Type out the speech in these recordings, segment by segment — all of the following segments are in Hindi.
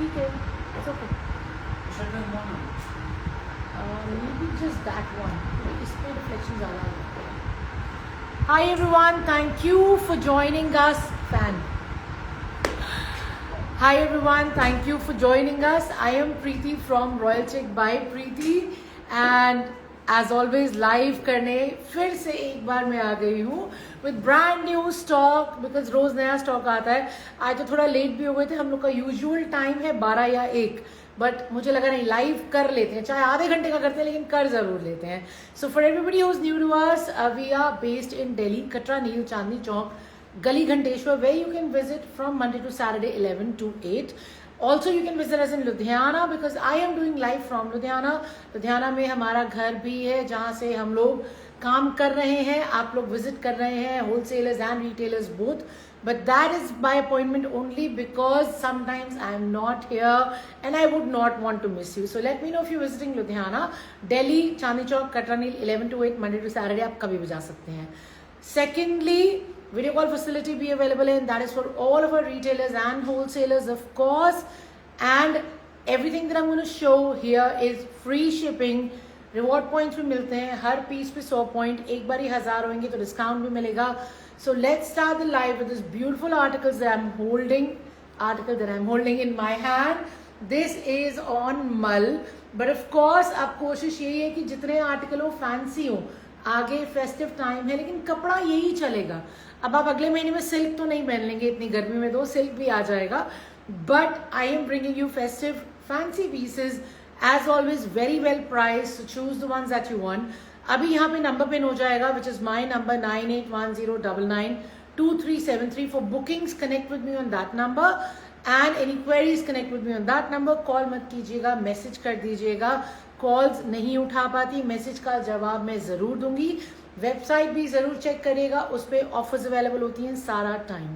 ठीक है, it's okay. Maybe just that one. इसमें रिफ्लेक्शन ज़्यादा है. Hi everyone, thank you for joining us. Fan. Hi everyone, thank you for joining us. I am Preeti from Royal Check by Preeti and as always live करने फिर से एक बार मैं आ गई हूँ with brand new stock because रोज नया स्टॉक आता है. आज तो थोड़ा लेट भी हो गए थे. हम लोग का यूजुअल टाइम है 12 या 1, बट मुझे लगा नहीं लाइव कर लेते हैं, चाहे आधे घंटे का करते हैं लेकिन कर जरूर लेते हैं. So for everybody who is new to us, we are based in Delhi, Katra Neel Chandni Chowk, Gali Ghanteshwar, where you can visit from Monday to Saturday 11 to 8. Also you can visit us in Ludhiana because I am doing live from Ludhiana. Ludhiana में हमारा घर भी है जहाँ से हम लोग काम कर रहे हैं, आप लोग विजिट कर रहे हैं, wholesalers and retailers both. But that is by appointment only because sometimes I am not here and I would not want to miss you. So let me know if you're visiting Ludhiana. Delhi, Chandni Chowk, Katra Neel, 11 to 8, Monday to Saturday, आप कभी भी जा सकते हैं. Secondly, video call facility be available and that is for all of our retailers and wholesalers of course, and everything that I'm going to show here is free shipping. Reward points भी मिलते हैं, हर पीस पे 100 पॉइंट, एक बार ही 1000 होंगे तो डिस्काउंट भी मिलेगा. So let's start the live with this beautiful article that I am holding in my hand. This is on मल, बट ऑफ कोर्स अब कोशिश यही है कि जितने आर्टिकल हो फैंसी हो. आगे फेस्टिव टाइम है लेकिन कपड़ा यही चलेगा. अब आप अगले महीने में सिल्क तो नहीं पहन लेंगे, इतनी गर्मी में तो सिल्क भी आ जाएगा, but I am bringing you festive fancy pieces. As always, very well priced. So choose the ones that you want. अभी यहाँ पे नंबर पिन हो जाएगा, which is my number 9810992373. For bookings, connect with me on that number. And any queries, connect with me on that number. Call मत कीजिएगा, मैसेज कर दीजिएगा. कॉल्स नहीं उठा पाती, मैसेज का जवाब मैं ज़रूर दूंगी. वेबसाइट भी ज़रूर चेक करिएगा, उस पर ऑफर्स अवेलेबल होती हैं सारा time.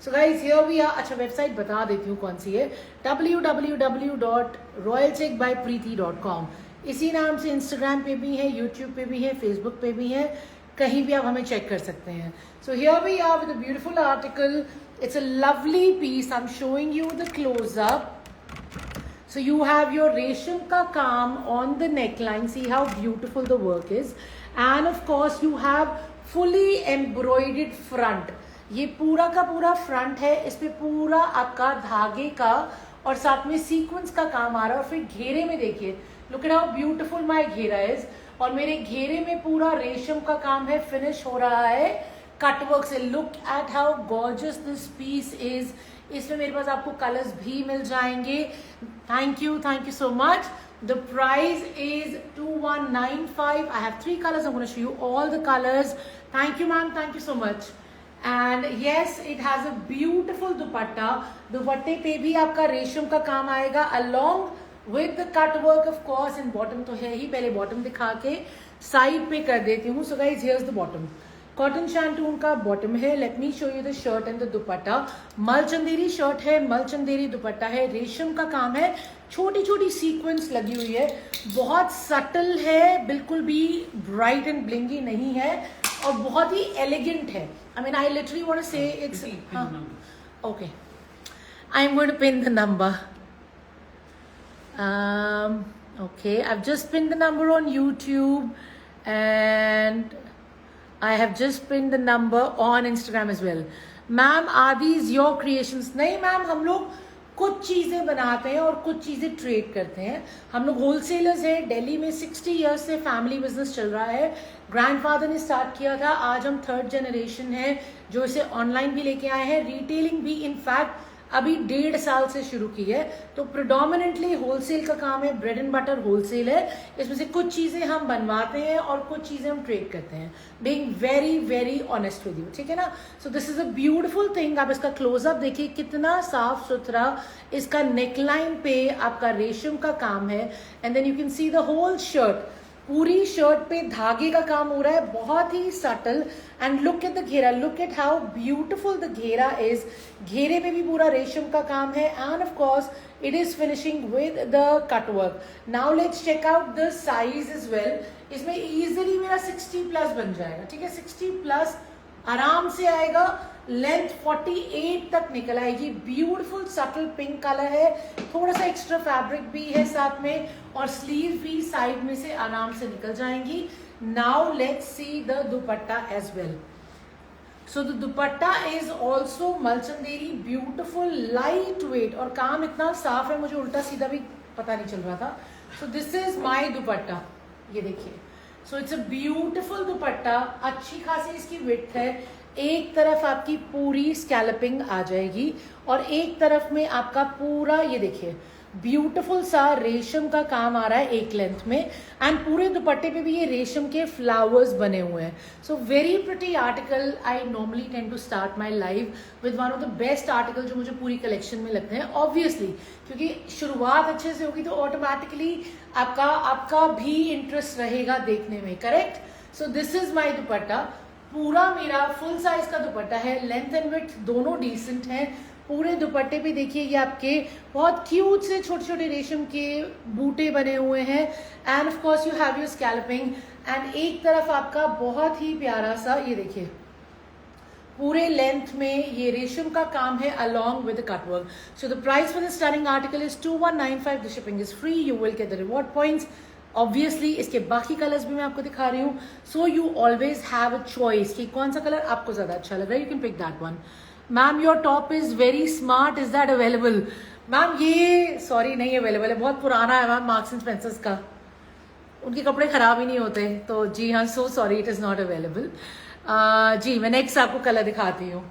So guys, here we are. अच्छा, वेबसाइट बता देती हूँ कौन सी है, www.royalcheckbypreeti.com. इसी नाम से इंस्टाग्राम पे भी है, यूट्यूब पे भी है, फेसबुक पे भी है, कहीं भी आप हमें चेक कर सकते हैं. So here we are with a beautiful article. It's a lovely piece. I'm showing you the close-up. So you have your रेशम का काम on the neckline. See how beautiful the work is. And of course you have fully embroidered front. ये पूरा का पूरा फ्रंट है, इस पे पूरा आपका धागे का और साथ में सीक्वेंस का काम आ रहा है. और फिर घेरे में देखिए, look at how beautiful my घेरा इज. और मेरे घेरे में पूरा रेशम का काम है, फिनिश हो रहा है कटवर्क से. Look at how gorgeous this piece is. इसमें मेरे पास आपको कलर्स भी मिल जाएंगे. Thank you so much. The price is 2195. I have 3 colors. I'm going to show you all the colors. Thank you ma'am, thank you so much. And yes, it has a beautiful दुपट्टा. दुपट्टे पे भी आपका रेशम का काम आएगा along with the cut work of course. in bottom तो है ही, पहले बॉटम दिखा के साइड पे कर देती हूँ. So guys, here's the bottom. Cotton shantoon का बॉटम है. Let me show you the shirt and the dupatta. मलचंदेरी शर्ट है, मलचंदेरी दुपट्टा है, रेशम का काम है, छोटी छोटी सीक्वेंस लगी हुई है, बहुत सटल है, बिल्कुल भी ब्राइट एंड ब्लिंगी नहीं है और बहुत ही एलिगेंट है. I mean, I literally want to say it's okay. I'm going to pin the number. Okay, I've just pinned the number on YouTube and I have just pinned the number on Instagram as well. Ma'am, are these your creations? नहीं मैम, हम लोग कुछ चीज़ें बनाते हैं और कुछ चीज़ें ट्रेड करते हैं. हम लोग होलसेलर्स हैं. दिल्ली में 60 इयर्स से फैमिली बिजनेस चल रहा है. ग्रैंडफादर ने स्टार्ट किया था, आज हम 3rd जनरेशन है जो इसे ऑनलाइन भी लेके आए हैं, रिटेलिंग भी इनफैक्ट अभी 1.5 साल से शुरू की है. तो प्रिडोमिनेंटली होलसेल का काम है, ब्रेड एंड बटर होलसेल है. इसमें से कुछ चीज़ें हम बनवाते हैं और कुछ चीज़ें हम ट्रेड करते हैं. Being very very honest with you, ठीक है ना. सो this is a beautiful thing. आप इसका क्लोजअप देखिए, कितना साफ सुथरा इसका नेकलाइन पे आपका रेशम का काम है. And then you can see the whole shirt. पूरी शर्ट पे धागे का काम हो रहा है, बहुत ही subtle. And look at the घेरा, look at how beautiful the घेरा इज. घेरे में भी पूरा रेशम का काम है and of course it is finishing with the cut work. Now let's check out the size is well. इसमें इजीली मेरा 60+ बन जाएगा, ठीक है. 60+ आराम से आएगा, लेंथ 48 तक निकल आएगी। ब्यूटीफुल सटल पिंक कलर है, थोड़ा सा एक्स्ट्रा फैब्रिक भी है साथ में, और स्लीव भी साइड में से आराम से निकल जाएंगी। Now let's see the dupatta as well. So the dupatta is also Mulchanderi, beautiful light weight, और काम इतना साफ है मुझे उल्टा सीधा भी पता नहीं चल रहा था। सो दिस इज माई दुपट्टा, ये देखिए। सो इट्स अ ब्यूटिफुल दुपट्टा, अच्छी खासी इसकी विड्थ है। एक तरफ आपकी पूरी स्कैल्पिंग आ जाएगी और एक तरफ में आपका पूरा ये देखिए ब्यूटीफुल सा रेशम का काम आ रहा है एक लेंथ में, एंड पूरे दुपट्टे पे भी ये रेशम के फ्लावर्स बने हुए हैं। So very pretty article. I normally tend to start my live with one of the best article जो मुझे पूरी कलेक्शन में लगते हैं, ऑब्वियसली क्योंकि शुरुआत अच्छे से होगी तो ऑटोमेटिकली आपका भी इंटरेस्ट रहेगा देखने में, correct. So this is my दुपट्टा, पूरा मेरा फुल साइज का दुपट्टा है, लेंथ एंड विड्थ दोनों डिसेंट हैं। पूरे दुपट्टे पे देखिए ये आपके बहुत क्यूट से छोटे छोटे रेशम के बूटे बने हुए हैं, and of course you have your scalloping, and एक तरफ आपका बहुत ही प्यारा सा ये देखिए पूरे लेंथ में ये रेशम का काम है along with the cut work. So the price for this stunning article is 2195. The shipping is free. You will get the reward points. Obviously इसके बाकी कलर्स भी मैं आपको दिखा रही हूँ, so you always have a choice कि कौन सा कलर आपको ज्यादा अच्छा लग रहा है. You can pick that one. Ma'am your top is very smart, is that available? Ma'am ये सॉरी नहीं अवेलेबल है, बहुत पुराना है मैम, मार्क्स एंड स्पेंसर्स का, उनके कपड़े खराब ही नहीं होते, तो जी हाँ, so sorry it is not available. जी मैं नेक्स्ट आपको कलर दिखाती हूँ।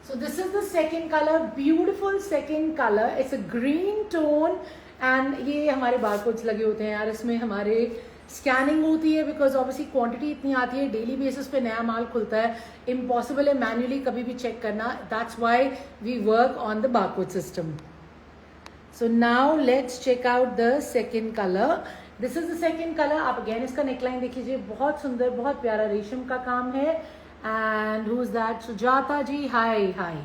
So this is the second color, beautiful second color. It's a green tone and ये हमारे बारकोड्स लगे होते हैं यार, इसमें हमारे स्कैनिंग होती है बिकॉज ऑब्वियसली क्वांटिटी इतनी आती है, डेली बेसिस पे नया माल खुलता है, इम्पॉसिबल है मैन्युअली कभी भी चेक करना, that's why we work on the barcode system. So now let's check out the second colour. This is the second colour. आप अगेन इसका नेकलाइन देख लीजिए, बहुत सुंदर बहुत प्यारा रेशम का काम है, and who is that? Sujata ji, hi hi.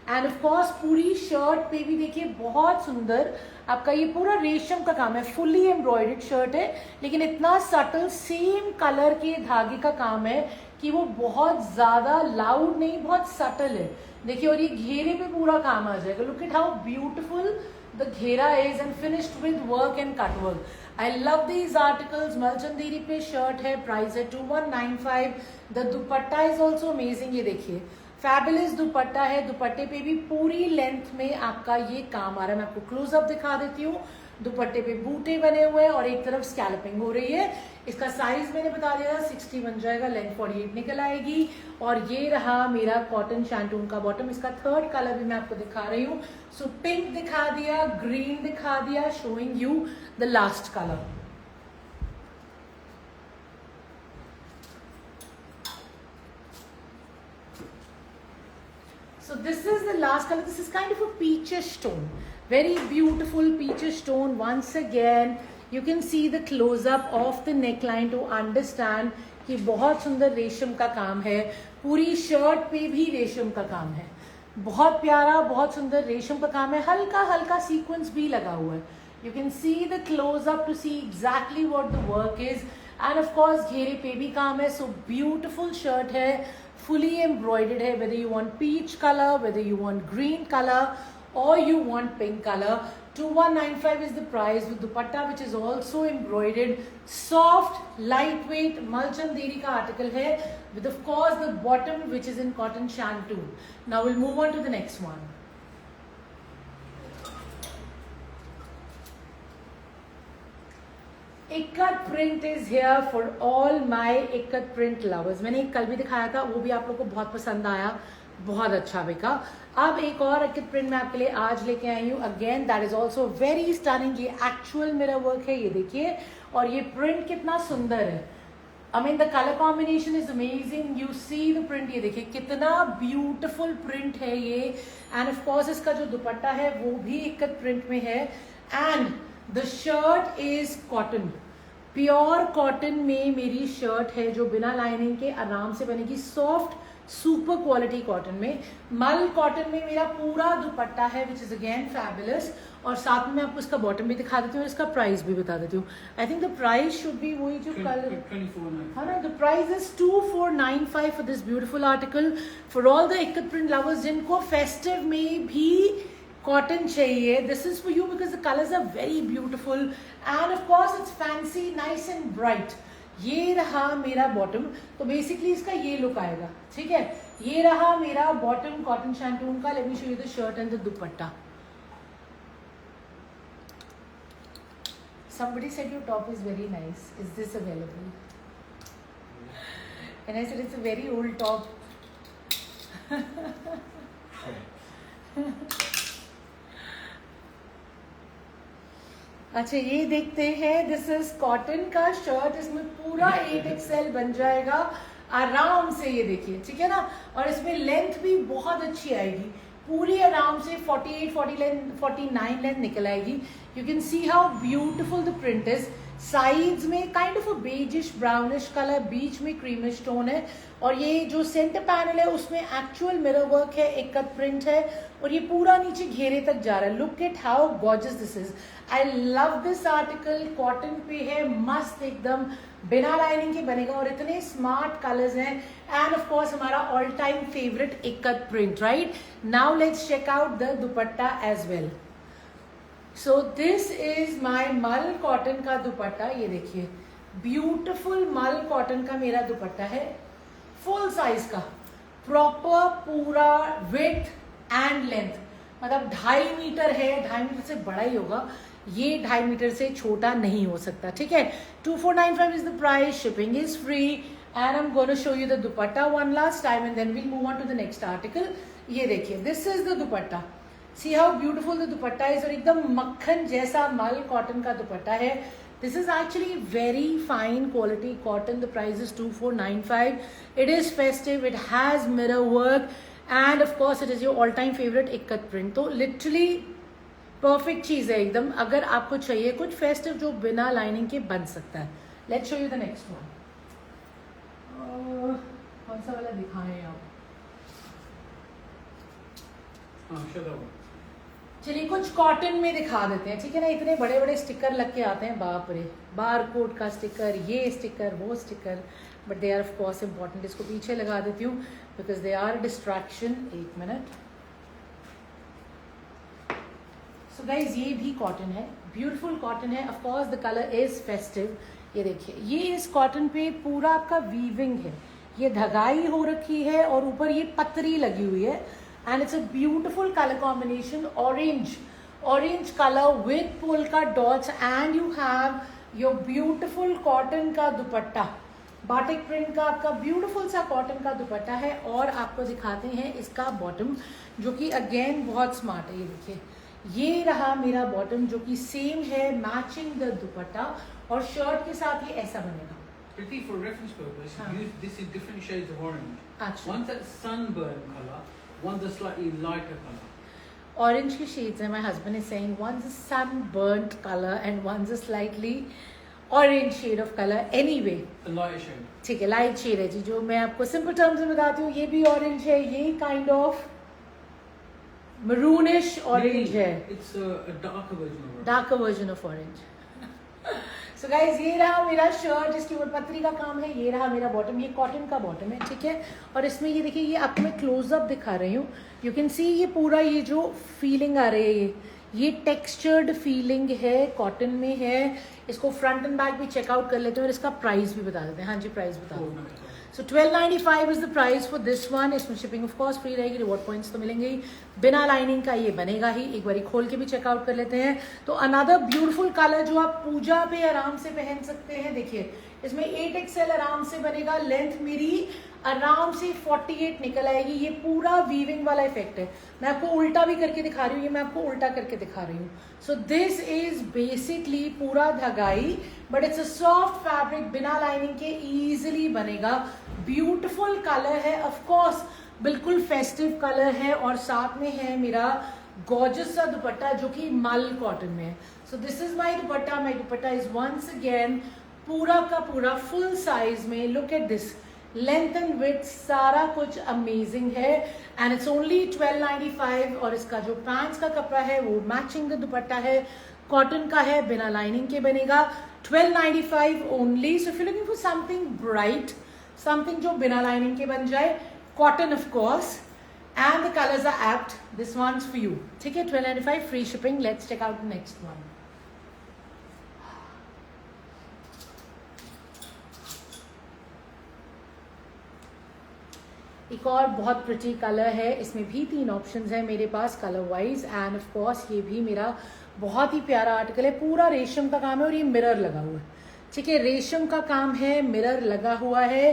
And of course पूरी शर्ट पे भी देखिए बहुत सुंदर आपका ये पूरा रेशम का काम है, फुल्ली एम्ब्रॉयडर्ड शर्ट है, लेकिन इतना सटल सेम कलर के धागे का काम है कि वो बहुत ज्यादा लाउड नहीं, बहुत सटल है देखिए, और ये घेरे पे पूरा काम आ जाएगा। Look at how beautiful the घेरा is and finished with work and cut work. I love these articles. Mulchanderi पे शर्ट है, प्राइस है 2195। The dupatta is also amazing, ये देखिए फैबुलस दुपट्टा है, दुपट्टे पे भी पूरी लेंथ में आपका ये काम आ रहा है। मैं आपको क्लोजअप दिखा देती हूँ, दुपट्टे पे बूटे बने हुए हैं और एक तरफ स्कैल्पिंग हो रही है। इसका साइज मैंने बता दिया 60 बन जाएगा, लेंथ 48 निकल आएगी, और ये रहा मेरा कॉटन शैंटून का बॉटम। इसका थर्ड कलर भी मैं आपको दिखा रही हूँ। सो पिंक दिखा दिया, ग्रीन दिखा दिया, showing you the last colour. So this is the last color. This is kind of a peachish tone, very beautiful peachish tone. Once again you can see the close up of the neckline to understand कि बहुत सुंदर रेशम का काम है, पूरी शर्ट पे भी रेशम का काम है, बहुत प्यारा बहुत सुंदर रेशम का काम है, हल्का हल्का सीक्वेंस भी लगा हुआ है। You can see the close up to see exactly what the work is, and of course घेरे पे भी काम है। So beautiful shirt है, fully embroidered है, whether you want peach color, whether you want green color or you want pink color. 2195 is the price with dupatta which is also embroidered, soft lightweight malchanderi ka article hai, with of course the bottom which is in cotton shantoon. Now we'll move on to the next one. Ikat print is here for all my ikat print lovers. मैंने एक कल भी दिखाया था, वो भी आप लोग को बहुत पसंद आया, बहुत अच्छा बिका। अब एक और इक्कत प्रिंट मैं आपके लिए आज लेके आई हूँ, again that is also very stunning. ये एक्चुअल मिरर वर्क है, ये देखिए, और ये प्रिंट कितना सुंदर है। I mean the colour combination is amazing, you see the print, ये देखिए कितना ब्यूटिफुल प्रिंट है ये। एंड ऑफ कोर्स इसका जो दुपट्टा है वो भी इक्कत प्रिंट में है, and the shirt is cotton, pure cotton में मेरी शर्ट है जो बिना लाइनिंग के आराम से बनेगी। सॉफ्ट सुपर क्वालिटी कॉटन में। मल कॉटन में मेरा पूरा दुपट्टा है विच इज अगेन फैबुलस, और साथ में मैं आपको इसका बॉटम भी दिखा देती हूँ और इसका प्राइस भी बता देती हूँ। I think the price should be वही जो कल है ना, the price is 2495 for this beautiful article for all the ikat print lovers जिनको फेस्टिव में भी कॉटन चाहिए। This is for you because the colours are very beautiful and of course it's fancy, nice and bright. ये रहा मेरा बॉटम, तो बेसिकली इसका ये लुक आएगा, ठीक है। ये रहा मेरा बॉटम कॉटन शैंटून का। Late me show you the shirt and the dupatta. Somebody said your top is very nice. Is this available? And I said it's a very old top. अच्छा, ये देखते हैं। दिस इज कॉटन का शर्ट, इसमें पूरा 8XL बन जाएगा आराम से, ये देखिए, ठीक है ना। और इसमें लेंथ भी बहुत अच्छी आएगी, पूरी आराम से 48, 49 लेंथ निकल आएगी। You can see how beautiful the print is. Sides में kind of a beigish brownish colour, बीच में क्रीमिश टोन है, और ये जो सेंटर पैनल है उसमें एक्चुअल मिरर वर्क है, इक्कत प्रिंट है, और ये पूरा नीचे घेरे तक जा रहा है। Look at how gorgeous this is. I love this article. Cotton पे है, मस्त एकदम, बिना लाइनिंग के बनेगा, और इतने स्मार्ट कलर्स हैं। एंड ऑफ कोर्स हमारा all time favourite ikat print, right. Now let's check out the dupatta as well. So this is my mul cotton का दुपट्टा। ये देखिए, ब्यूटिफुल मल कॉटन का मेरा दुपट्टा है, फुल साइज का, प्रॉपर पूरा विड्थ एंड लेंथ, मतलब 2.5 मीटर है, 2.5 मीटर से बड़ा ही होगा, ये 2.5 मीटर से छोटा नहीं हो सकता, ठीक है। 2495 is the price, shipping is free, and I am gonna show you the dupatta one last time and then we'll move on to the next article. ये देखिए, this is the dupatta. See how beautiful the dupatta is, और एकदम मक्खन जैसा मल कॉटन का दुपट्टा है। This is actually very fine quality cotton. The price is 2495। It is festive, it has mirror work, and of course it is your all time favourite ikat print. तो लिटरली परफेक्ट चीज है एकदम, अगर आपको चाहिए कुछ फेस्टिव जो बिना लाइनिंग के बन सकता है। Let's show you the next one. कौन सा वाला दिखाएं आप? चलिए कुछ कॉटन में दिखा देते हैं, ठीक है ना। इतने बड़े बड़े स्टिकर लग के आते हैं, बाप रे, बारकोड का स्टिकर, ये स्टिकर, वो sticker, but they are of course important. इसको पीछे लगा देती हूँ बिकॉज दे आर डिस्ट्रैक्शन। एक मिनट। सो गाइज, ये भी कॉटन है, ब्यूटीफुल कॉटन है। Of course the colour is festive. ये देखिए, ये इस कॉटन पे पूरा आपका वीविंग है, ये धगाई हो रखी है, और ऊपर ये पतरी लगी हुई है, and it's a beautiful colour combination, orange colour with polka dots, and you have your beautiful cotton का दुपट्टा, बाटिक प्रिंट का आपका ब्यूटीफुल सा कॉटन का दुपट्टा है। और आपको दिखाते हैं इसका बॉटम, जो कि अगेन बहुत स्मार्ट है। ये देखिए, ये रहा मेरा बॉटम, जो कि सेम है, मैचिंग द दुपट्टा, और शर्ट के साथ ये ऐसा बनेगा। Pretty, for reference purpose, use this in different shades of orange. Actually. One's that sunburn color, one's a slightly lighter color. Orange की shades है, my husband is saying one's a sunburnt color and one's a slightly orange shade of color. Anyway, A lighter shade. ठीक है, लाइट शेड है जी, जो मैं आपको सिंपल टर्म्स में बताती हूँ। ये भी ऑरेंज है, ये काइंड ऑफ मरूनिश ऑरेंज है, It's a darker version of orange. Darker version of orange. So guys, ये रहा मेरा शर्ट जिसके ऊपर पतरी का काम है, ये रहा मेरा बॉटम, ये कॉटन का बॉटम है, ठीक है। और इसमें ये देखिए, ये आपको मैं क्लोजअप दिखा रही हूँ, यू कैन सी ये पूरा, ये जो फीलिंग आ रही है, ये टेक्सचर्ड फीलिंग है, कॉटन में है। इसको फ्रंट एंड बैक भी चेकआउट कर लेते हैं, और इसका प्राइस भी बता देते हैं। हाँ जी, प्राइस बता दो। सो 1295 is the price for this one. इसमें शिपिंग ऑफ कोर्स फ्री रहेगी, रिवॉर्ड पॉइंट्स तो मिलेंगे ही, बिना लाइनिंग का ये बनेगा ही। एक बार खोल के भी चेकआउट कर लेते हैं। तो अनदर ब्यूटीफुल कलर जो आप पूजा पे आराम से पहन सकते हैं। देखिए, इसमें 8XL आराम से बनेगा, लेंथ मेरी आराम से 48 निकल आएगी। ये पूरा वीविंग वाला इफेक्ट है, मैं आपको उल्टा भी करके दिखा रही हूँ, ये मैं आपको उल्टा करके दिखा रही हूँ। सो दिस इज बेसिकली पूरा धगाई, but it's a soft fabric, बिना लाइनिंग के इजीली बनेगा। ब्यूटीफुल कलर है, ऑफ कोर्स बिल्कुल फेस्टिव कलर है, और साथ में है मेरा गॉर्जियस सा दुपट्टा जो कि मल कॉटन में है। So this is my dupatta. My dupatta is once again पूरा का पूरा फुल साइज में। Look at this, length and width सारा कुछ अमेजिंग है एंड इट्स ओनली 1295 और इसका जो पैंट्स का कपड़ा है वो मैचिंग द दुपट्टा है, कॉटन का है, बिना लाइनिंग के बनेगा. 1295 only. So if you looking for something bright, something जो बिना लाइनिंग के बन जाए, cotton of course, and the colors are apt, this one's for you. ठीक है, 1295 free shipping. Let's check out the next one. एक और बहुत प्रिटी कलर है, इसमें भी 3 ऑप्शंस हैं मेरे पास colour wise and of course ये भी मेरा बहुत ही प्यारा आर्टिकल है. पूरा रेशम का काम है और ये मिरर लगा हुआ है. ठीक है, रेशम का काम है, मिरर लगा हुआ है,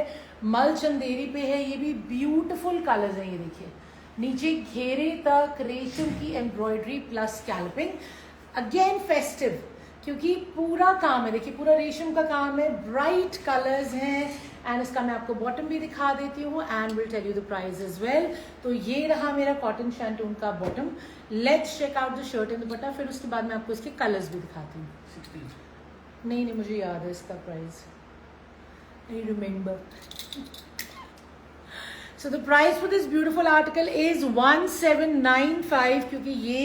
मल चंदेरी पे है. ये भी ब्यूटीफुल कलर्स हैं. ये देखिए नीचे घेरे तक रेशम की embroidery plus scalloping. Again festive क्योंकि पूरा काम है. देखिए पूरा रेशम का काम है, ब्राइट कलर्स हैं एंड इसका मैं आपको बॉटम भी दिखा देती हूँ and will tell you the price as well. तो ये रहा मेरा कॉटन शैंटून का bottom. Let's check out the shirt and dupatta, फिर उसके बाद मैं आपको इसके कलर्स भी दिखाती हूँ. 16. नहीं मुझे याद है इसका price, I remember. So the price for this beautiful article is 1795 क्योंकि ये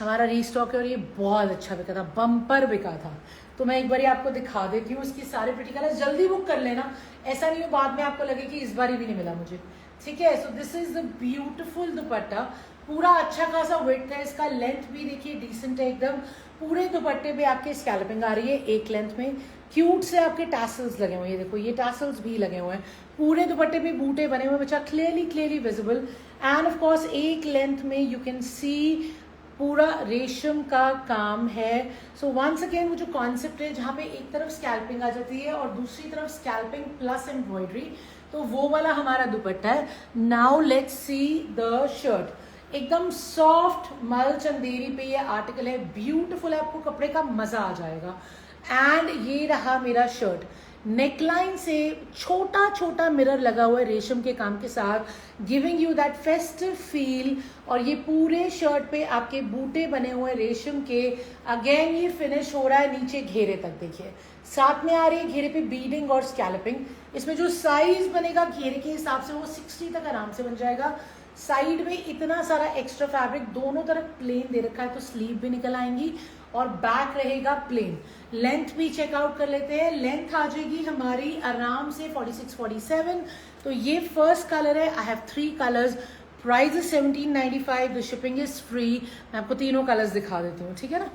हमारा रीस्टॉक है और ये बहुत अच्छा बिका था, बम्पर बिका था. तो मैं एक बार आपको दिखा देती हूँ इसकी सारे प्रिटी कलर्स. जल्दी बुक कर लेना, ऐसा नहीं हो बाद में आपको लगे कि इस बार ही भी नहीं मिला मुझे. ठीक है, so this is the beautiful दुपट्टा. पूरा अच्छा खासा विड्थ है इसका, लेंथ भी देखिए डिसेंट है एकदम. पूरे दुपट्टे पे आपके स्कैल्पिंग आ रही है एक लेंथ में. क्यूट से आपके टैसल्स लगे हुए हैं, ये देखो ये टैसल्स भी लगे हुए हैं. पूरे दुपट्टे पे बूटे बने हुए, बच्चा clearly visible and of course एक लेंथ में यू कैन सी पूरा रेशम का काम है. सो वंस अगेन वो जो कॉन्सेप्ट है जहाँ पे एक तरफ स्कैल्पिंग आ जाती है और दूसरी तरफ स्कैल्पिंग प्लस एम्ब्रॉयडरी, तो वो वाला हमारा दुपट्टा है. Now let's see the shirt. एकदम सॉफ्ट मल चंदेरी पे ये आर्टिकल है, ब्यूटीफुल है, आपको कपड़े का मजा आ जाएगा. एंड ये रहा मेरा शर्ट. नेकलाइन से छोटा छोटा मिरर लगा हुआ है रेशम के काम के साथ, giving you that festive feel. और ये पूरे शर्ट पे आपके बूटे बने हुए हैं रेशम के. अगेन ये फिनिश हो रहा है नीचे घेरे तक, देखिए साथ में आ रही है घेरे पे बीडिंग और स्कैल्पिंग. इसमें जो साइज बनेगा घेरे के हिसाब से वो 60 तक आराम से बन जाएगा. साइड में इतना सारा एक्स्ट्रा फैब्रिक, दोनों तरफ प्लेन दे रखा है तो स्लीव भी निकल आएंगी और बैक रहेगा प्लेन. लेंथ भी चेकआउट कर लेते हैं. लेंथ आ जाएगी हमारी आराम से 46-47. तो ये फर्स्ट कलर है. I have 3 colours. Price is 1795. The shipping is free. मैं आपको तीनों कलर्स दिखा देती हूँ, ठीक है ना.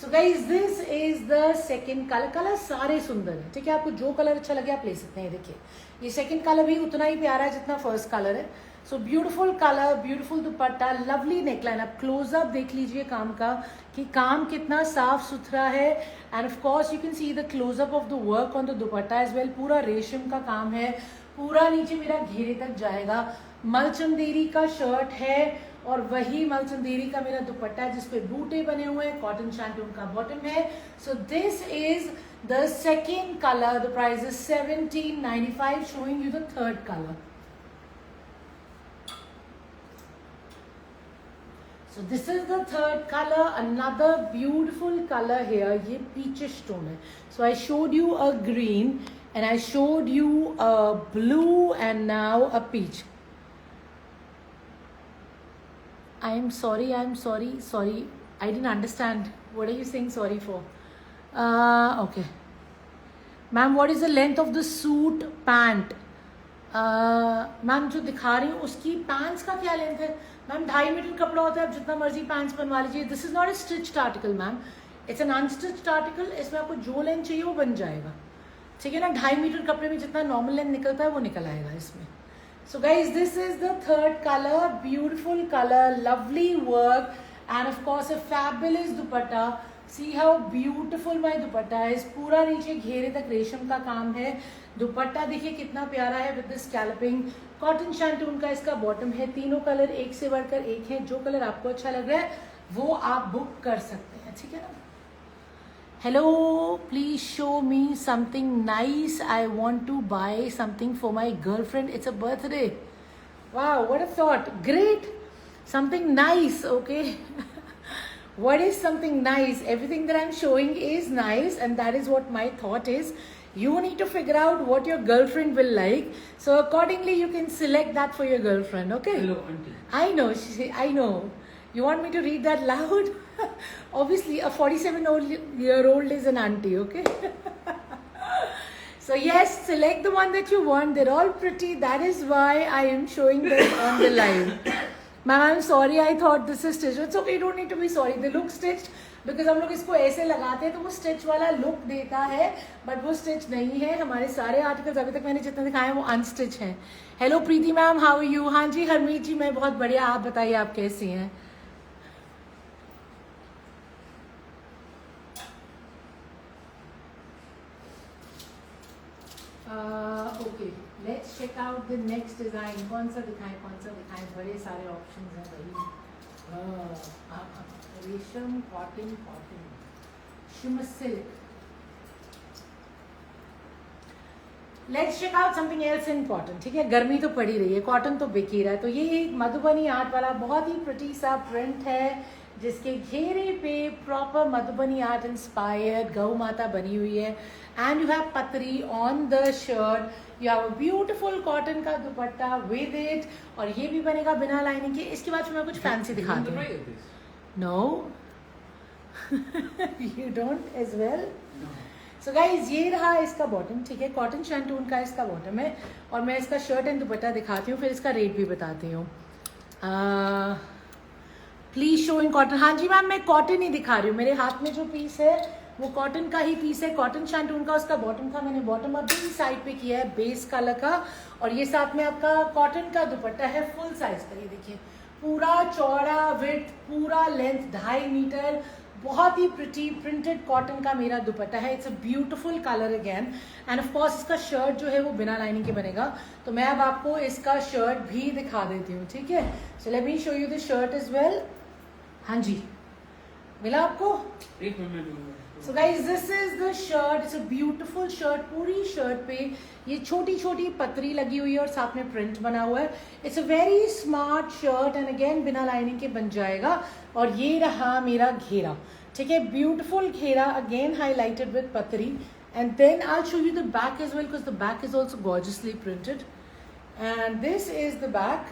सो guys this is the second colour. Colour सारे सुंदर है, ठीक है, आपको जो कलर अच्छा लगे आप ले सकते हैं. देखिए ये सेकेंड कलर भी उतना ही प्यारा है जितना फर्स्ट कलर है. सो ब्यूटीफुल कलर, ब्यूटीफुल दुपट्टा, लवली नेकलाइन. आप क्लोजअप देख लीजिए काम का कि काम कितना साफ सुथरा है. And of course you can see the closeup of the work on the dupatta as well. पूरा रेशम का काम है, पूरा नीचे मेरा घेरे तक जाएगा. मलचंदेरी का शर्ट है और वही मलचंदेरी का मेरा दुपट्टा है जिसपे बूटे बने हुए हैं. कॉटन शैंटून का बॉटम है. So this is the second colour. The price is 1795. Showing you the third colour. So this is the third color, another beautiful color here. ये peachish tone है. So I showed you a green and I showed you a blue and now a peach. I am sorry. I didn't understand. What are you saying sorry for? Okay. Ma'am, what is the length of the suit pant? Ma'am जो दिखा रही हूँ उसकी पैंट्स का क्या लेंथ है? मैम 2.5 मीटर कपड़ा होता है, आप जितना मर्जी पैंट्स बनवा लीजिए. This is not a stitched article ma'am, it's an unstitched article. इसमें आपको जो लेंथ चाहिए वो बन जाएगा, ठीक है ना. 2.5 मीटर कपड़े में जितना नॉर्मल लेंथ निकलता है वो निकल आएगा इसमें. So guys this is the third colour. Beautiful colour, lovely work and of course a fabulous dupatta. See how beautiful my dupatta है. पूरा नीचे घेरे तक रेशम का काम है. दुपट्टा देखिए कितना प्यारा है with the scalloping. Cotton shantoon का इसका बॉटम है. तीनों कलर एक से बढ़कर एक है. जो कलर आपको अच्छा लग रहा है वो आप बुक कर सकते हैं, ठीक है ना. Hello, please show me something nice. I want to buy something for my girlfriend. It's a birthday. Wow, what a thought. Great. Something nice. Okay. what is something nice? Everything that I'm showing is nice, and that is what my thought is. You need to figure out what your girlfriend will like. So accordingly, you can select that for your girlfriend. Okay? Hello, auntie. I know. I know. You want me to read that loud? Obviously, a 47-year-old is an auntie. Okay? So yes, select the one that you want. They're all pretty. That is why I am showing them on the live. Ma'am, I'm sorry. I thought this is stitched. It's okay. You don't need to be sorry. They look stitched because हम लोग इसको ऐसे लगाते हैं तो वो स्टिच वाला लुक देता है, बट वो स्टिच नहीं है. हमारे सारे आर्टिकल्स अभी तक मैंने जितने दिखाए हैं वो अनस्टिच हैं. Hello Preeti ma'am, how are you? हाँ जी हरमीत जी, मैं बहुत बढ़िया. आप बताइए आप कैसी हैं? Okay, let's check out the next design. कौन सा दिखाएं? बड़े सारे ऑप्शंस हैं भाई. रेशम, cotton, shimmer silk. Let's check out something else in cotton. ठीक है, गर्मी तो पड़ी रही है, कॉटन तो बिक ही रहा है. तो ये एक मधुबनी आर्ट वाला बहुत ही प्रिटी सा प्रिंट है जिसके घेरे पे प्रॉपर मधुबनी आर्ट इंस्पायर्ड गौ माता बनी हुई है. एंड यू हैव पतरी on the shirt. You have a beautiful cotton का दुपट्टा विद इट, और ये भी बनेगा बिना लाइनिंग के. इसके बाद मैं कुछ फैंसी दिखाती हूँ. No you don't as well. So guys, ये रहा इसका बॉटम. ठीक है, कॉटन शैंटून का इसका बॉटम है, और मैं इसका शर्ट एंड दुपट्टा दिखाती हूँ, फिर इसका रेट भी बताती हूँ. Please show in cotton. हाँ जी मैम, मैं कॉटन ही दिखा रही हूँ. मेरे हाथ में जो पीस है वो कॉटन का ही पीस है, कॉटन शैंटून का. उसका बॉटम था, मैंने बॉटम अभी साइड पे किया है बेस कलर का, और ये साथ में आपका कॉटन का दुपट्टा है फुल साइज का. ये देखिए, पूरा चौड़ा विड्थ, पूरा लेंथ 2.5 मीटर. बहुत ही प्रिटी प्रिंटेड कॉटन का मेरा दुपट्टा है. It's a beautiful colour again. And of course इसका शर्ट जो है वो बिना लाइनिंग के बनेगा. तो मैं अब आपको इसका शर्ट भी दिखा देती हूँ. ठीक है, so let me show you the shirt as well. हाँ जी, मिला आपको? एक minute. So guys, this is the shirt. It's a beautiful shirt. पूरी शर्ट पे ये छोटी छोटी पतरी लगी हुई है और साथ में प्रिंट बना हुआ है. It's a very smart shirt, and again बिना लाइनिंग के बन जाएगा. और ये रहा मेरा घेरा. ठीक है, ब्यूटीफुल घेरा, अगेन हाईलाइटेड विद पतरी. And then I will show you the back as well, because the back is also gorgeously printed. And this is the back.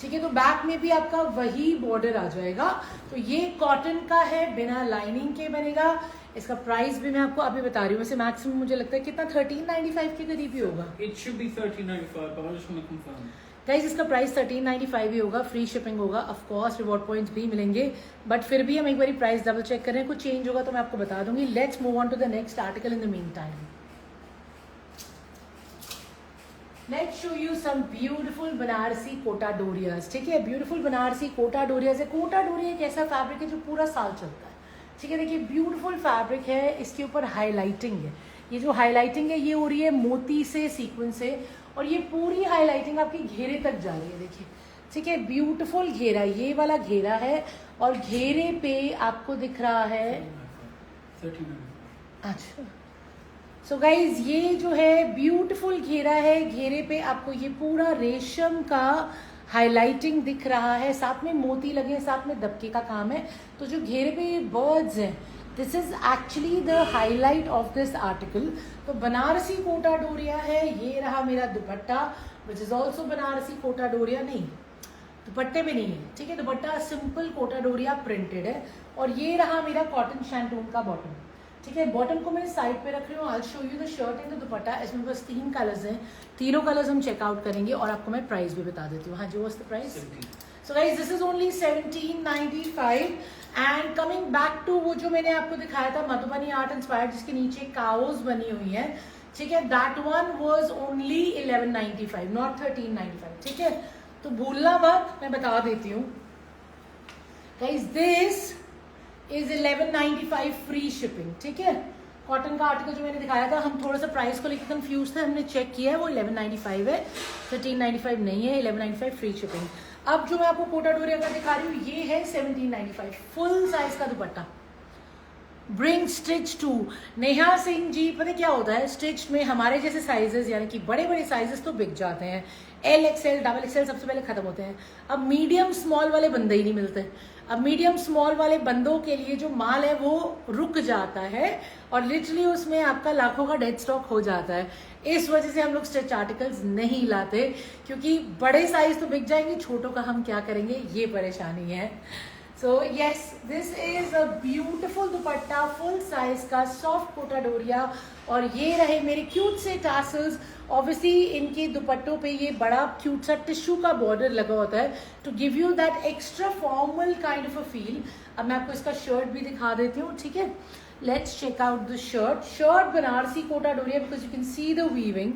ठीक है, तो बैक में भी आपका वही बॉर्डर आ जाएगा. तो ये कॉटन का है, बिना लाइनिंग के बनेगा. इसका प्राइस भी मैं आपको अभी बता रही हूँ. वैसे मैक्सिमम मुझे लगता है कितना 1395 के करीब ही होगा. It should be 1395, but I just want to confirm. Guys, इसका प्राइस 1395 ही होगा. फ्री शिपिंग होगा. ऑफ कोर्स रिवॉर्ड पॉइंट्स भी मिलेंगे, बट फिर भी हम एक बार प्राइस डबल चेक करें. कुछ चेंज होगा तो मैं आपको बता दूंगी. Let's move on to the next article in the meantime. Let's show you some beautiful Banarasi Kota Dorias. ठीक है, ब्यूटीफुल बनारसी कोटा डोरियाज है. कोटा डोरिया एक ऐसा फैब्रिक है जो पूरा साल चलता है. ठीक है, देखिए ब्यूटीफुल फैब्रिक है. इसके ऊपर हाईलाइटिंग है. ये जो हाईलाइटिंग है ये हो रही है मोती से, सीक्वेंस से, और ये पूरी हाईलाइटिंग आपकी घेरे तक जा रही है. देखिए, ठीक है, ब्यूटीफुल घेरा, ये वाला घेरा है, और घेरे पे आपको दिख रहा है. 1395. अच्छा, सो गाइज, ये जो है ब्यूटीफुल घेरा है. घेरे पे आपको ये पूरा रेशम का हाईलाइटिंग दिख रहा है, साथ में मोती लगे हैं, साथ में दबके का काम है. तो जो घेरे पे ये बर्ड्स हैं, this is actually the highlight of this article. तो बनारसी कोटा डोरिया है. ये रहा मेरा dupatta, which is also Banarasi Kota Doria. नहीं, दुपट्टे पे नहीं है. ठीक है, दुपट्टा सिंपल कोटा डोरिया प्रिंटेड है. और ये रहा मेरा कॉटन शैंटून का बॉटम. ठीक है, बॉटम को मैं साइड पे रख रही हूँ. I show you the shirt and the दुपट्टा. इसमें बस 3 कलर्स हैं. तीनों कलर्स हम चेकआउट करेंगे, और आपको मैं प्राइस भी बता देती हूँ. हाँ जी, what's the price? So guys, this is only 1795. And coming back to वो जो मैंने आपको दिखाया था मधुबनी आर्ट इंस्पायर्ड, जिसके नीचे काउज बनी हुई है. ठीक है, that one was only 1195, not 1395. ठीक है, तो भूलना मत, मैं बता देती हूँ. Guys, this is 1195 free shipping. ठीक है, कॉटन का आर्टिकल जो मैंने दिखाया था, हम थोड़ा सा प्राइस को लेकर कंफ्यूज थे. हमने चेक किया है, वो 1195 है, 1395 नहीं है. 1195 फ्री शिपिंग. अब जो मैं आपको कोटा डोरिया का दिखा रही हूँ, ये है 1795 फुल साइज का दुपट्टा. Bring stitch to. Neha Singh ji, पता क्या होता है, स्टिच में हमारे जैसे साइजेस, यानी कि बड़े बड़े साइजेस तो बिक जाते हैं. LXL, XXL सबसे पहले खत्म होते हैं. अब मीडियम स्मॉल वाले बंदे ही नहीं मिलते. अब मीडियम स्मॉल वाले बंदों के लिए जो माल है वो रुक जाता है और लिटरली उसमें आपका लाखों का डेड स्टॉक हो जाता है। इस वजह से हम लोग स्ट्रेच आर्टिकल्स नहीं लाते, क्योंकि बड़े साइज तो बिक जाएंगे, छोटों का हम क्या करेंगे, ये परेशानी है। So yes, this is a beautiful dupatta, full size का सॉफ्ट कोटा डोरिया, और ये रहे मेरे क्यूट से टासल्स। ऑब्वियसली इनके दुपट्टों पे ये बड़ा क्यूट सा टिश्यू का बॉर्डर लगा होता है to give you that extra formal kind of a feel. अब मैं आपको इसका शर्ट भी दिखा देती हूँ, ठीक है। Let's check out the shirt Banarasi Kota Doria, because you can see the weaving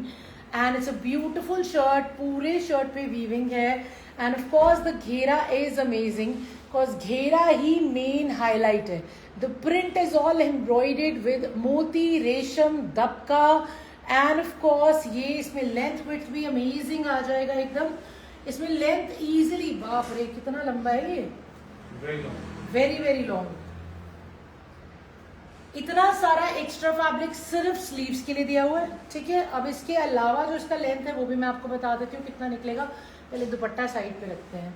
and it's a beautiful shirt. पूरे शर्ट पे वीविंग है एंड ऑफ कोर्स द घेरा इज अमेजिंग, बिकॉज घेरा ही मेन हाईलाइट है। The print is all embroidered with मोती, रेशम, दबका एंड ऑफ कोर्स ये इसमें लेंथ विड्थ भी अमेजिंग आ जाएगा एकदम। इसमें लेंथ इजीली, बाप रे कितना लंबा है ये, वेरी वेरी लॉन्ग। इतना सारा एक्स्ट्रा फैब्रिक सिर्फ स्लीव्स के लिए दिया हुआ है, ठीक है। अब इसके अलावा जो इसका लेंथ है वो भी मैं आपको बता देती हूँ कितना निकलेगा। पहले दुपट्टा साइड पे रखते हैं।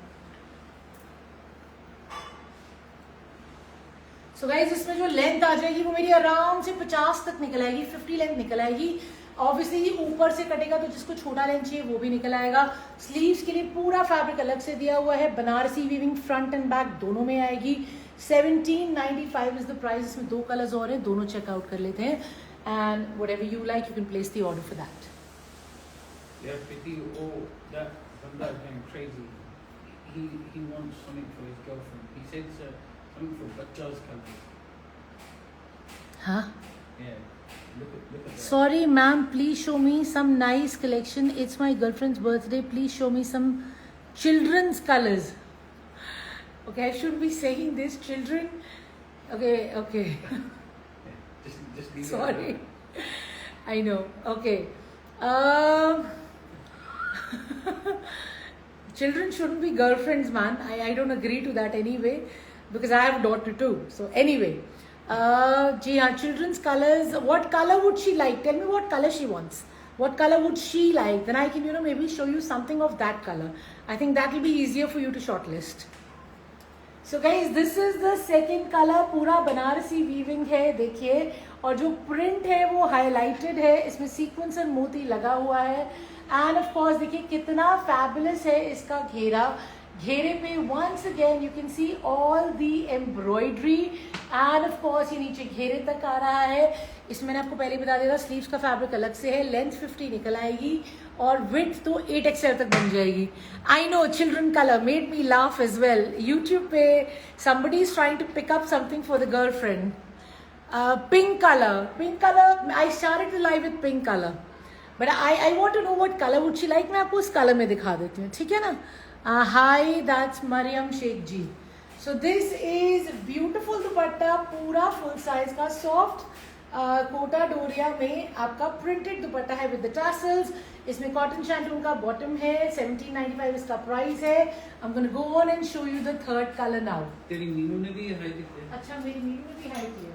सो गाइज, इसमें जो लेंथ आ जाएगी वो मेरी आराम से 50 तक निकल आएगी, 50 लेंथ निकल आएगी। ऑब्वियसली ऊपर से कटेगा तो जिसको छोटा लेंथ चाहिए वो भी निकल आएगा। स्लीव्स के लिए पूरा फैब्रिक अलग से दिया हुआ है, Banarasi weaving front end back दोनों में आएगी। 1795 इज द प्राइस। इसमें 2 कलर्स और हैं, दोनों चेकआउट कर लेते हैं and whatever you like you can place the order for that. Yeah, Priti, oh, that Bandha is going crazy. He wants something for his girlfriend. He said something for Bachcha's color. Huh? Yeah. Look at that. Sorry, ma'am, please show me some nice collection. It's my girlfriend's birthday. Please show me some children's colors. Okay, I shouldn't be saying this, children. Okay. Just leave Sorry. it. I know. Okay. Children shouldn't be girlfriends, man. I don't agree to that anyway, because I have a daughter too. So anyway, जी हाँ, children's colors. What color would she like? Tell me what color she wants. What color would she like? Then I can, maybe show you something of that color. I think that will be easier for you to shortlist. So guys, this is the second color. पूरा बनारसी वीविंग है, देखिए, और जो प्रिंट है वो हाईलाइटेड है, इसमें सीक्वेंस और मोती लगा हुआ है एंड ऑफ कोर्स देखिए कितना फैबुलस है इसका घेरा। घेरे पे once again you can see all the embroidery and of course ये नीचे घेरे तक आ रहा है। इसमें मैंने आपको पहले बता दिया था, स्लीव्स का फैब्रिक अलग से है, लेंथ 50 निकल आएगी और विड्थ तो 8XL तक बन जाएगी। I know, children colour made me laugh as well. YouTube पे somebody is trying to pick up something for the girlfriend. Pink color. I started the live with pink color, but I want to know what color would she like. मैं आपको उस कलर में दिखा देती हूँ, ठीक है ना। Hi, that's Mariam Sheikh ji. So this is beautiful दुपट्टा, पूरा फुल साइज का सॉफ्ट कोटा डोरिया में आपका प्रिंटेड दुपट्टा है विद द टैसल्स। इसमें कॉटन शैंटून का बॉटम है, 1795 इसका प्राइस है। I'm gonna go on and show you the third color now. तेरी मीनू ने भी हाई किया। अच्छा, मेरी मीनू ने भी हाई किया।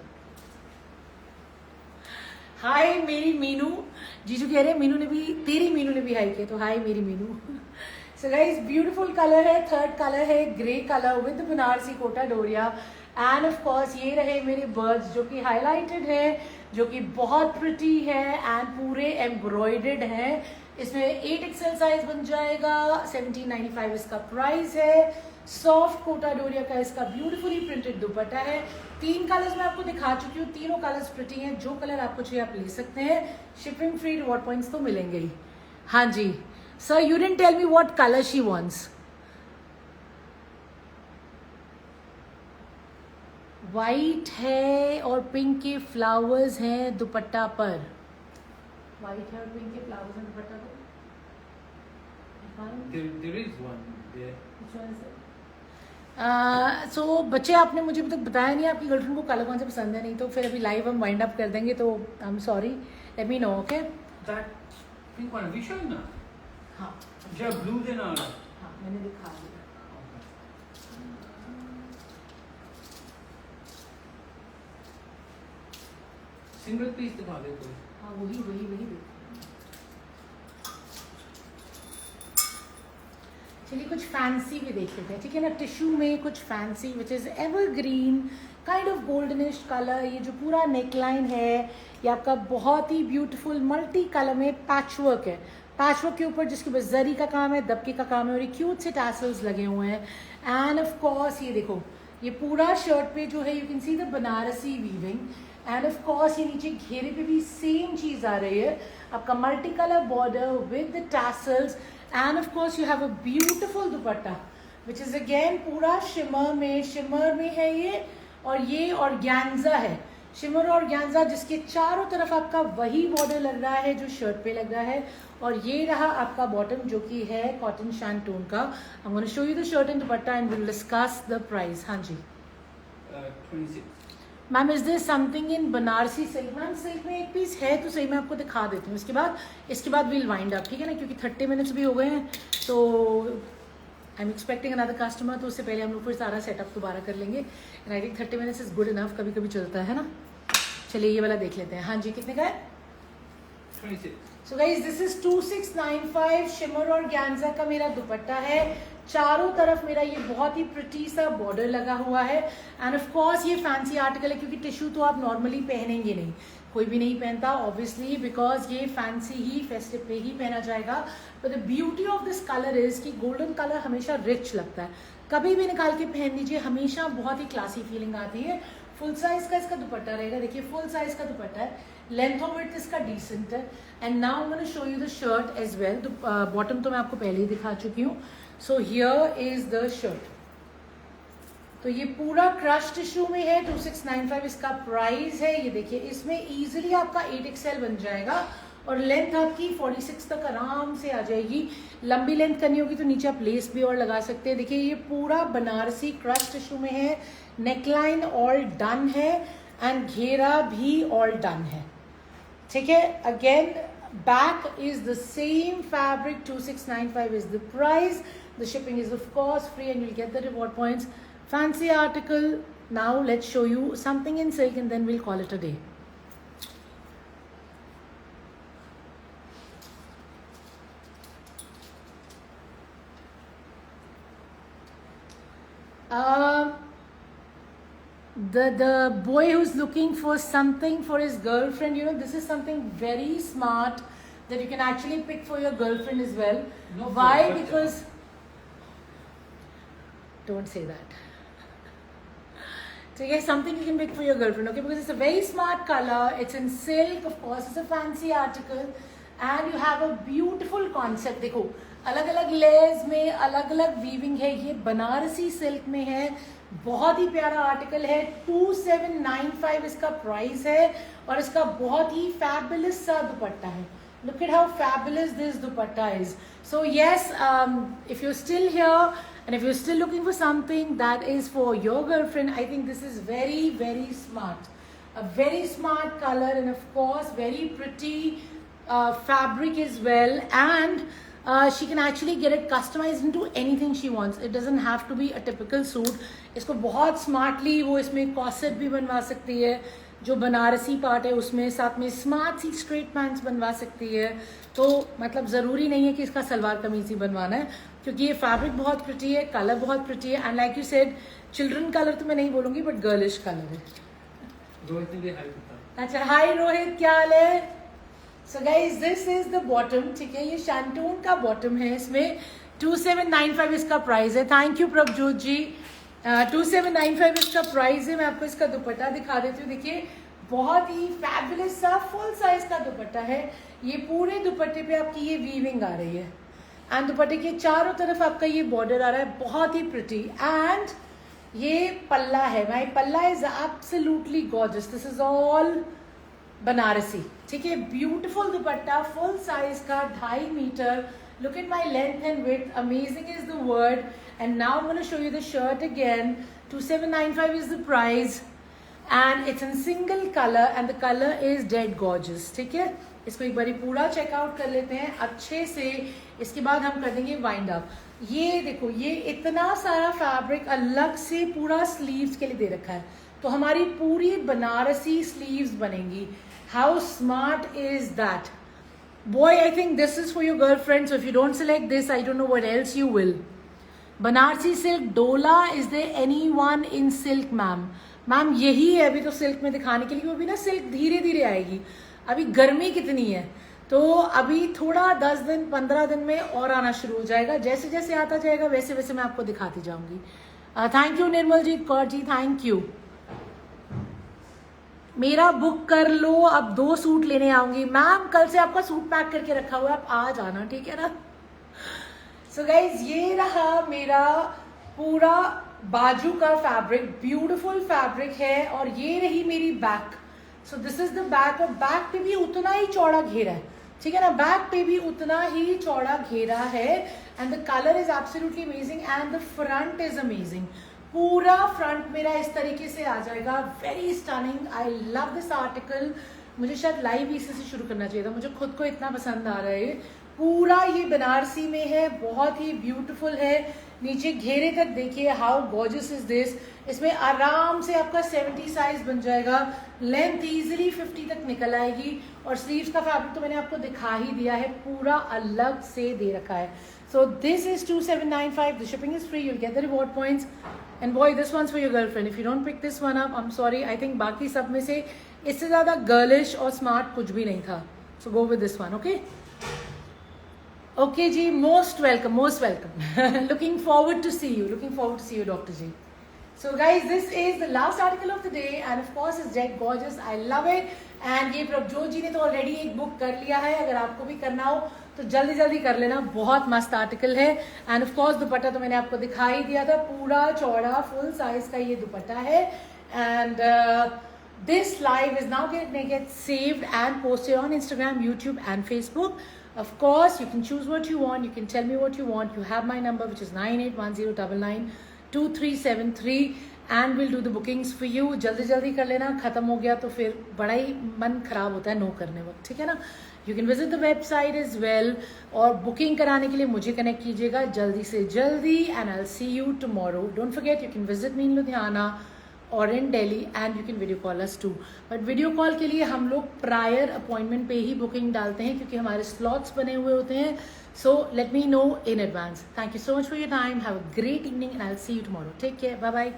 हाय मेरी मीनू, जीजू कह रहे हैं मीनू ने भी, तेरी मीनू ने भी हाई किया, तो हाय मेरी Meenu. So guys, beautiful colour है, थर्ड कलर है grey colour with Banarasi Kota Doria and of course ये रहे मेरे बर्ड्स जो कि हाईलाइटेड है, जो कि बहुत प्रिटी है एंड पूरे एम्ब्रॉयडेड है। इसमें 8XL साइज बन जाएगा, 1795 इसका प्राइस है। सॉफ्ट कोटा डोरिया का इसका ब्यूटीफुली प्रिंटेड दुपट्टा है। 3 कलर्स मैं आपको दिखा चुकी हूँ, तीनों कलर्स प्रिटी हैं। जो कलर आपको चाहिए आप ले सकते हैं, शिपिंग फ्री, रिवॉर्ड पॉइंट्स तो मिलेंगे ही। हाँ जी sir, you didn't tell me what colour she wants. White है और पिंक के फ्लावर्स हैं दुपट्टा पर। वाइट है और पिंक के फ्लावर्स हैं दुपट्टा पर। There is one there. सो बच्चे, आपने मुझे अभी तक बताया नहीं आपकी गर्लफ्रेंड को कलर कौन सा पसंद है। नहीं तो फिर अभी लाइव हम वाइंड अप कर देंगे, तो I am sorry, late me no. Okay, That pink one, have you shown that? हाँ Yeah, blue then all. हाँ, मैंने दिखा दिया। Single piece दिखा दे कोई। हाँ वही चलिए कुछ फैंसी भी देख लेते हैं, ठीक है ना। टिश्यू में कुछ fancy which is evergreen kind of goldenish colour. ये जो पूरा नेकलाइन है ये आपका बहुत ही ब्यूटीफुल मल्टी कलर में पैचवर्क है। पैचवर्क के ऊपर जिसके ऊपर जरी का काम है, दबके का काम है और ये क्यूट से टैसल्स लगे हुए हैं। एंड ऑफ कोर्स ये देखो, ये पूरा शर्ट पे जो है you can see the Banarasi weaving. And of course ये नीचे घेरे पे भी सेम चीज आ रही है, आपका multi colour border with the tassels. And of course you have a beautiful dupatta which is again पूरा शिमर में है ये, और ये ऑर्गेन्जा है, शिमर ऑर्गेन्जा जिसके चारों तरफ आपका वही बॉर्डर लग रहा है जो शर्ट पे लग रहा है। और ये रहा आपका बॉटम जो कि है कॉटन शैंटून का। आई am gonna show you the shirt and dupatta and will discuss the price. हाँ जी 26. Ma'am, is this something in Banarasi silk? Ma'am silk में एक पीस है तो सही मैं आपको दिखा देती हूँ, इसके बाद विल वाइंड अप, ठीक है ना, क्योंकि 30 मिनट्स भी हो गए हैं तो I am expecting another customer, तो उससे पहले हम लोग फिर सारा सेटअप दोबारा कर लेंगे। And I think 30 minutes is good enough, कभी कभी चलता है ना। चलिए ये वाला देख लेते हैं। हाँ जी कितने का है? 26. सो गाइज दिस इज 2695 शिमर और ऑर्गेन्जा का मेरा दुपट्टा है। चारों तरफ मेरा ये बहुत ही प्रिटी सा बॉर्डर लगा हुआ है। एंड ऑफ कोर्स ये फैंसी आर्टिकल है क्योंकि टिश्यू तो आप नॉर्मली पहनेंगे नहीं, कोई भी नहीं पहनता ऑब्वियसली, बिकॉज ये फैंसी ही फेस्टिव पे ही पहना जाएगा। But the beauty of this colour is कि गोल्डन कलर हमेशा रिच लगता है, कभी भी निकाल के पहन लीजिए हमेशा बहुत ही क्लासी फीलिंग आती है। फुल साइज का इसका दुपट्टा रहेगा, देखिए फुल साइज का दुपट्टा है, लेंथ ऑफ विड्थ इसका डिसेंट है। And now I am gonna show you the shirt as well. Bottom तो मैं आपको पहले ही दिखा चुकी हूँ। So here is the shirt. तो ये पूरा क्रश टिश्यू में है, 2695 इसका प्राइस है। ये देखिए इसमें इजीली आपका 8XL बन जाएगा और लेंथ आपकी 46 तक आराम से आ जाएगी। लंबी लेंथ करनी होगी तो नीचे आप लेस भी और लगा सकते हैं। देखिए ये पूरा बनारसी क्रश टिश्यू में है, नेकलाइन ऑल डन है एंड घेरा भी ऑल डन है, ठीक है। Again back is the same fabric, 2695 is the price. The shipping is of course free and you'll get the reward points. Fancy article. Now let's show you something in silk and then we'll call it a day. The boy who's looking for something for his girlfriend, you know, this is something very smart that you can actually pick for your girlfriend as well. No, why? for Because don't say that. So yes, something you can pick for your girlfriend, okay? Because it's a very smart color. It's in silk, of course. It's a fancy article, and you have a beautiful concept. देखो अलग अलग लेयर्स में अलग अलग वीविंग है। ये बनारसी सिल्क में है, बहुत ही प्यारा आर्टिकल है। 2795 इसका प्राइस है और इसका बहुत ही फैबुलस सा दुपट्टा है। Look at how fabulous this dupatta is. So yes, if you're still here and if you're still looking for something that is for your girlfriend, I think this is very, very smart. A very smart color and of course very pretty fabric as well. And she can actually get it customized into anything she wants. It doesn't have to be a typical suit. इसको बहुत smartly वो इसमें कॉसेट भी बनवा सकती है, जो बनारसी पार्ट है उसमें साथ में स्मार्ट सी स्ट्रेट पैंट्स बनवा सकती है। तो मतलब ज़रूरी नहीं है कि इसका सलवार कमीज ही बनवाना है, क्योंकि ये फैब्रिक बहुत प्रिटी है, कलर बहुत प्रिटी है। And like you said children colour तो मैं नहीं बोलूँगी बट गर्लिश कलर है। रोहित ने भी हाई बताया। अच्छा हाय रोहित, क्या हाल है? सो guys this is the bottom, ठीक है, ये शैंटून का बॉटम है। इसमें 2795 इसका प्राइस है। थैंक यू प्रभजोत जी। 2795 इसका प्राइस है। मैं आपको इसका दुपट्टा दिखा देती हूँ। देखिए बहुत ही फैबुलस सा फुल साइज का दुपट्टा है। ये पूरे दुपट्टे पे आपकी ये वीविंग आ रही है एंड दुपट्टे के चारों तरफ आपका ये बॉर्डर आ रहा है, बहुत ही प्रिटी। एंड ये पल्ला है, माय पल्ला is absolutely gorgeous. This is all Banarasi, ठीक है, ब्यूटीफुल दुपट्टा फुल साइज का 2.5 metre. Look at my length and width. Amazing is the word. And now I'm going to show you the shirt again. 2795 is the price. And it's in single color and the color is dead gorgeous. ठीक है, इसको एक बारी पूरा चेकआउट कर लेते हैं अच्छे से, इसके बाद हम कर देंगे वाइंड अप। ये देखो ये इतना सारा फैब्रिक अलग से पूरा स्लीव्स के लिए दे रखा है, तो हमारी पूरी बनारसी स्लीव्स बनेंगी। How smart is that? Boy, I think this is for your girlfriend. So if you don't select this, I don't know what else you will. Banarasi silk dola, is there anyone in silk ma'am? Ma'am यही है अभी तो सिल्क में दिखाने के लिए, वो भी ना सिल्क धीरे धीरे आएगी, अभी गर्मी कितनी है, तो अभी थोड़ा 10 दिन 15 दिन में और आना शुरू हो जाएगा, जैसे जैसे आता जाएगा वैसे वैसे मैं आपको दिखाती जाऊंगी। Thank you Nirmaljeet Kaur ji, thank you. मेरा बुक कर लो, अब 2 सूट लेने आऊंगी। मैम कल से आपका सूट पैक करके रखा हुआ है, आप आ जाना, ठीक है ना। सो गाइज ये रहा मेरा पूरा बाजू का फैब्रिक, ब्यूटीफुल फैब्रिक है, और ये रही मेरी back. So this is the back, और बैक पे भी उतना ही चौड़ा घेरा है, ठीक है ना, बैक पे भी उतना ही चौड़ा घेरा है, and the colour is absolutely amazing, and the front is amazing. पूरा फ्रंट मेरा इस तरीके से आ जाएगा, very stunning. I love this article. मुझे शायद लाइव इसी से शुरू करना चाहिए था, मुझे खुद को इतना पसंद आ रहा है। पूरा ये बनारसी में है, बहुत ही ब्यूटीफुल है। नीचे घेरे तक देखिए, हाउ गॉर्जियस इज दिस। इसमें आराम से आपका 70 साइज बन जाएगा, लेंथ इजीली 50 तक निकल आएगी, और स्लीव्स का फैब्रिक तो मैंने आपको दिखा ही दिया है, पूरा अलग से दे रखा है। So this is 2795, the shipping is free, you'll get the reward points, and boy this one's for your girlfriend. If you don't pick this one up, I'm sorry, I think बाकी सब में से इससे ज्यादा गर्लिश और स्मार्ट कुछ भी नहीं था, so go with this one, okay? Okay ji, most welcome, most welcome. Looking forward to see you, Dr. Ji. So guys, this is the last article of the day, and of course it's dead gorgeous. I love it. And ये प्रभजोत जी ने तो ऑलरेडी एक बुक कर लिया है, अगर आपको भी करना हो तो जल्दी जल्दी कर लेना, बहुत मस्त आर्टिकल है। एंड ऑफ कोर्स दुपट्टा तो मैंने आपको दिखा ही दिया था, पूरा चौड़ा फुल साइज का ये दुपट्टा है। And this live is now going to get saved and posted on Instagram, YouTube and Facebook. Of course, you can choose what you want. You can tell me what you want. You have my number, which is 9810992373, and we'll do the bookings for you. जल्दी जल्दी कर लेना, खत्म हो गया तो फिर बड़ा ही मन खराब होता है नो करने वक्त, ठीक है ना। You can visit the website as well, और बुकिंग कराने के लिए मुझे कनेक्ट कीजिएगा जल्दी से जल्दी, and I'll see you tomorrow. Don't forget, you can visit me in Ludhiana और in Delhi, and you can video call us too. But video call के लिए हम लोग प्रायर अपॉइंटमेंट पे ही बुकिंग डालते हैं, क्योंकि हमारे स्लॉट्स बने हुए होते हैं। So let me know in advance. Thank you so much for your time, have a great evening, and I will see you tomorrow. Take care, bye bye.